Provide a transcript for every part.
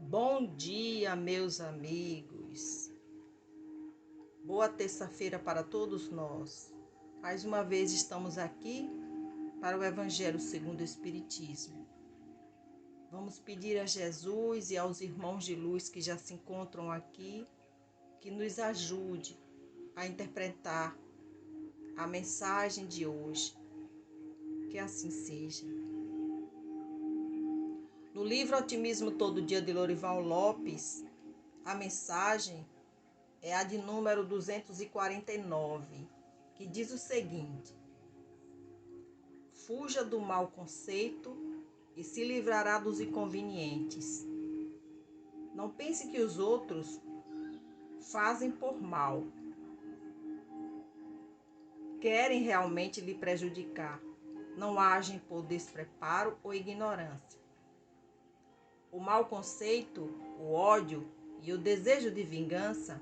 Bom dia, meus amigos. Boa terça-feira para todos nós. Mais uma vez estamos aqui para o Evangelho segundo o Espiritismo. Vamos pedir a Jesus e aos irmãos de luz que já se encontram aqui que nos ajude a interpretar a mensagem de hoje. Que assim seja. No livro Otimismo Todo Dia de Lorival Lopes, a mensagem é a de número 249, que diz o seguinte: fuja do mau conceito e se livrará dos inconvenientes. Não pense que os outros fazem por mal. Querem realmente lhe prejudicar. Não agem por despreparo ou ignorância. O mau conceito, o ódio e o desejo de vingança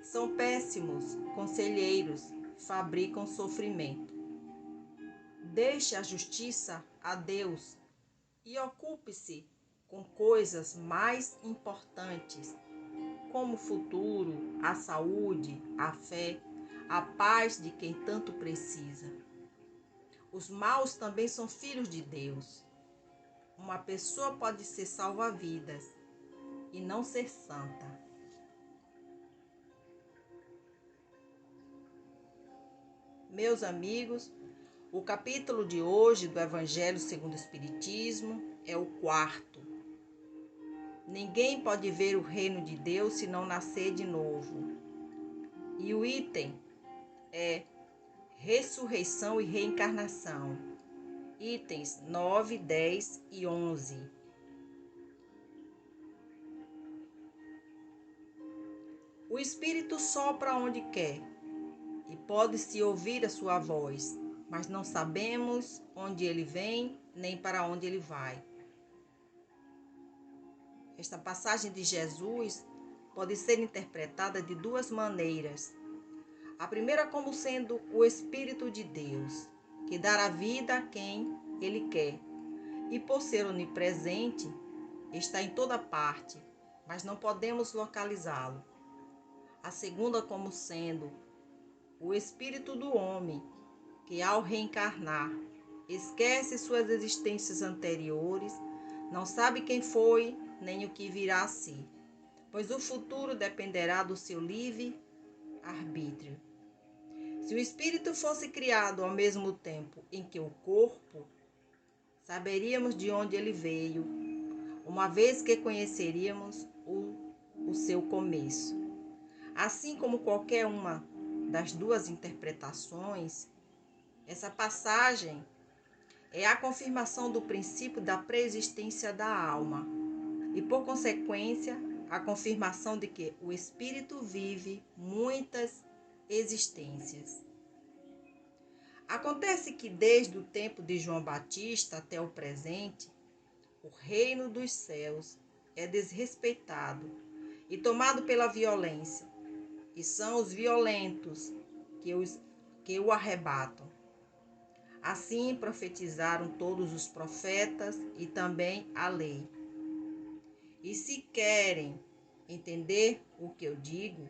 são péssimos conselheiros, fabricam sofrimento. Deixe a justiça a Deus e ocupe-se com coisas mais importantes, como o futuro, a saúde, a fé, a paz de quem tanto precisa. Os maus também são filhos de Deus. Uma pessoa pode ser salva-vidas e não ser santa. Meus amigos, o capítulo de hoje do Evangelho segundo o Espiritismo é o 4º. Ninguém pode ver o reino de Deus se não nascer de novo. E o item é ressurreição e reencarnação. Itens 9, 10 e 11. O Espírito sopra onde quer e pode-se ouvir a sua voz, mas não sabemos onde ele vem nem para onde ele vai. Esta passagem de Jesus pode ser interpretada de duas maneiras. A primeira como sendo o Espírito de Deus, que dará vida a quem Ele quer. E por ser onipresente, está em toda parte, mas não podemos localizá-lo. A segunda como sendo o Espírito do homem, que ao reencarnar, esquece suas existências anteriores, não sabe quem foi, nem o que virá a si, pois o futuro dependerá do seu livre arbítrio. Se o espírito fosse criado ao mesmo tempo em que o corpo, saberíamos de onde ele veio, uma vez que conheceríamos o seu começo. Assim como qualquer uma das duas interpretações, essa passagem é a confirmação do princípio da preexistência da alma e, por consequência, a confirmação de que o espírito vive muitas existências. Acontece que desde o tempo de João Batista até o presente, o reino dos céus é desrespeitado e tomado pela violência, e são os violentos que o arrebatam. Assim profetizaram todos os profetas e também a lei. E se querem entender o que eu digo,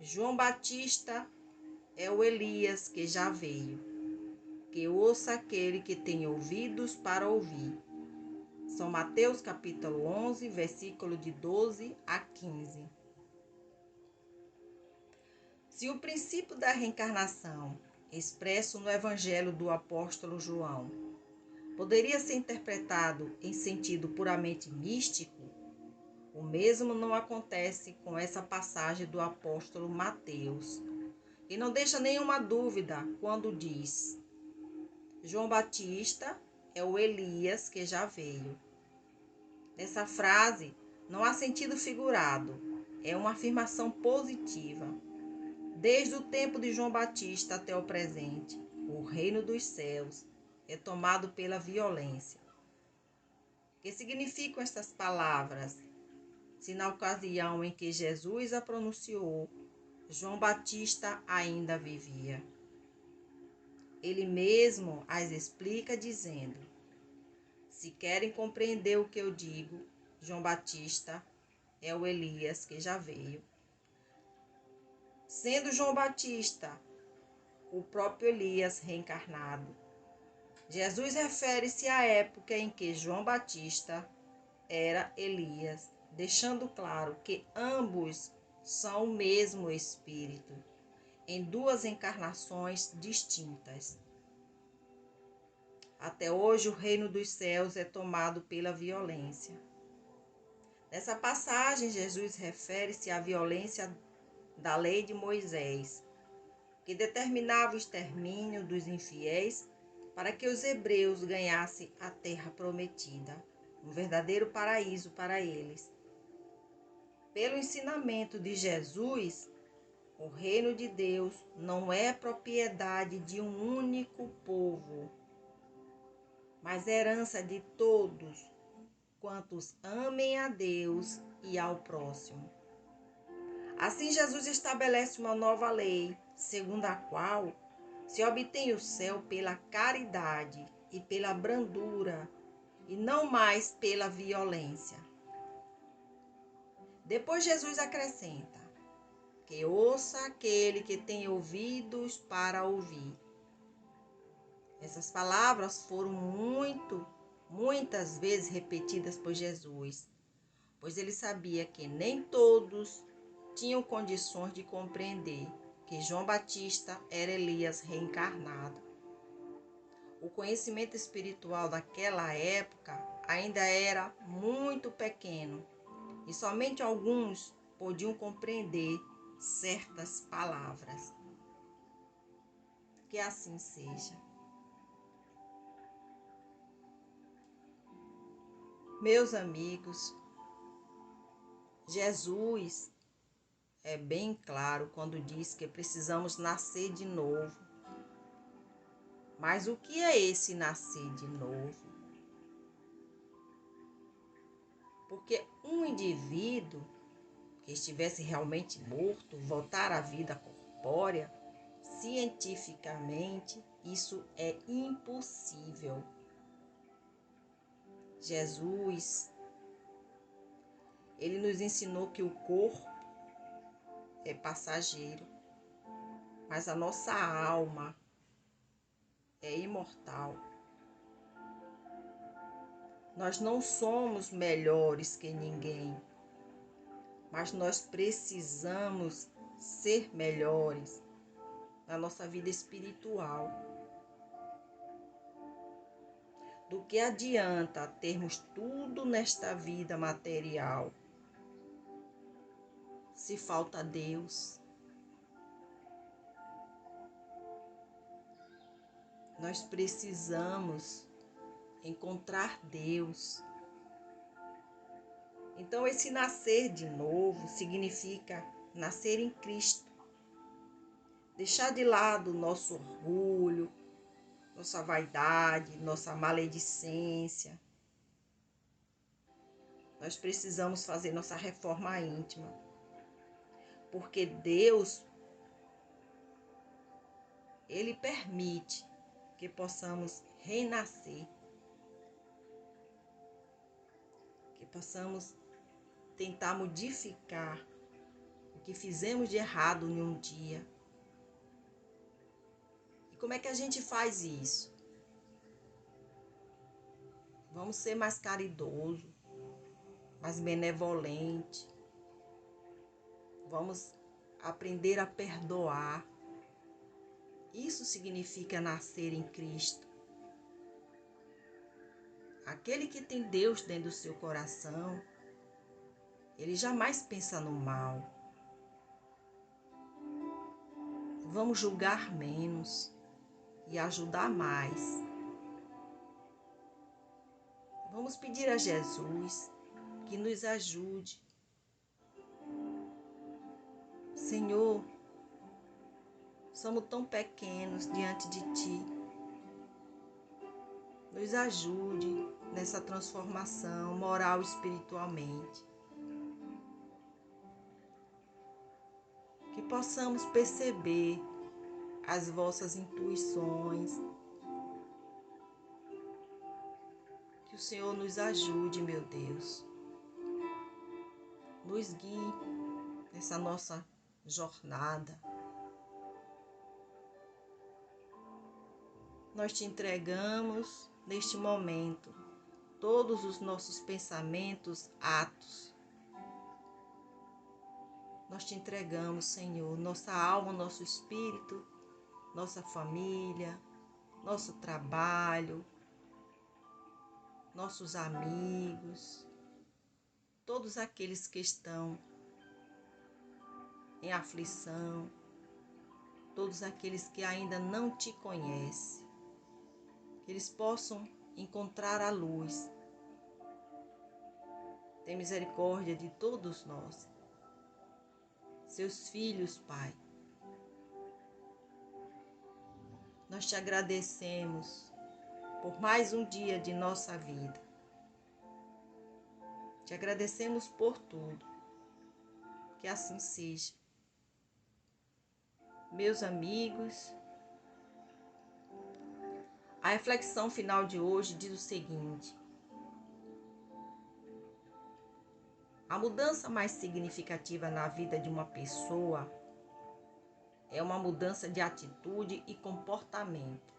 João Batista é o Elias que já veio. Que ouça aquele que tem ouvidos para ouvir. São Mateus capítulo 11, versículo de 12 a 15. Se o princípio da reencarnação, expresso no Evangelho do apóstolo João, poderia ser interpretado em sentido puramente místico, o mesmo não acontece com essa passagem do apóstolo Mateus, e não deixa nenhuma dúvida quando diz: João Batista é o Elias que já veio. Nessa frase não há sentido figurado, é uma afirmação positiva. Desde o tempo de João Batista até o presente, o reino dos céus é tomado pela violência. O que significam estas palavras? Se na ocasião em que Jesus a pronunciou, João Batista ainda vivia. Ele mesmo as explica dizendo: se querem compreender o que eu digo, João Batista é o Elias que já veio. Sendo João Batista o próprio Elias reencarnado, Jesus refere-se à época em que João Batista era Elias, deixando claro que ambos são o mesmo Espírito, em duas encarnações distintas. Até hoje o reino dos céus é tomado pela violência. Nessa passagem, Jesus refere-se à violência da lei de Moisés, que determinava o extermínio dos infiéis para que os hebreus ganhassem a terra prometida, um verdadeiro paraíso para eles. Pelo ensinamento de Jesus, o reino de Deus não é propriedade de um único povo, mas herança de todos quantos amem a Deus e ao próximo. Assim, Jesus estabelece uma nova lei, segundo a qual se obtém o céu pela caridade e pela brandura, e não mais pela violência. Depois Jesus acrescenta: que ouça aquele que tem ouvidos para ouvir. Essas palavras foram muitas vezes repetidas por Jesus, pois ele sabia que nem todos tinham condições de compreender que João Batista era Elias reencarnado. O conhecimento espiritual daquela época ainda era muito pequeno e somente alguns podiam compreender certas palavras. Que assim seja. Meus amigos, Jesus é bem claro quando diz que precisamos nascer de novo. Mas o que é esse nascer de novo? Porque um indivíduo que estivesse realmente morto, voltar à vida corpórea, cientificamente, isso é impossível. Jesus, ele nos ensinou que o corpo é passageiro, mas a nossa alma é imortal. Nós não somos melhores que ninguém, mas nós precisamos ser melhores na nossa vida espiritual. Do que adianta termos tudo nesta vida material se falta Deus? Nós precisamos encontrar Deus. Então, esse nascer de novo significa nascer em Cristo. Deixar de lado nosso orgulho, nossa vaidade, nossa maledicência. Nós precisamos fazer nossa reforma íntima. Porque Deus, Ele permite que possamos renascer. Que possamos tentar modificar o que fizemos de errado em um dia. E como é que a gente faz isso? Vamos ser mais caridoso, mais benevolente. Vamos aprender a perdoar. Isso significa nascer em Cristo. Aquele que tem Deus dentro do seu coração, ele jamais pensa no mal. Vamos julgar menos e ajudar mais. Vamos pedir a Jesus que nos ajude. Senhor, somos tão pequenos diante de Ti. Nos ajude nessa transformação moral e espiritualmente. Que possamos perceber as vossas intuições. Que o Senhor nos ajude, meu Deus. nos guie nessa nossa jornada. Nós te entregamos neste momento todos os nossos pensamentos, atos. Nós te entregamos, Senhor, nossa alma, nosso espírito, nossa família, nosso trabalho, nossos amigos, todos aqueles que estão em aflição, todos aqueles que ainda não te conhecem, que eles possam encontrar a luz. Tem misericórdia de todos nós, seus filhos, Pai. Nós te agradecemos por mais um dia de nossa vida. Te agradecemos por tudo. Que assim seja. Meus amigos, a reflexão final de hoje diz o seguinte: a mudança mais significativa na vida de uma pessoa é uma mudança de atitude e comportamento.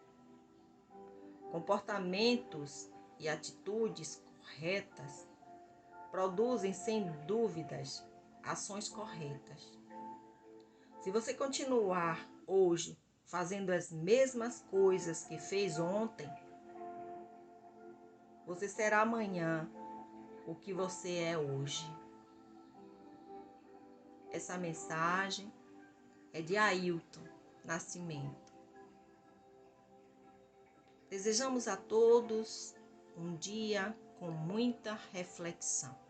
Comportamentos e atitudes corretas produzem, sem dúvidas, ações corretas. Se você continuar hoje fazendo as mesmas coisas que fez ontem, você será amanhã o que você é hoje. Essa mensagem é de Ailton Nascimento. Desejamos a todos um dia com muita reflexão.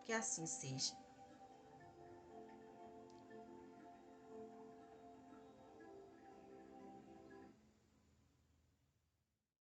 Que assim seja.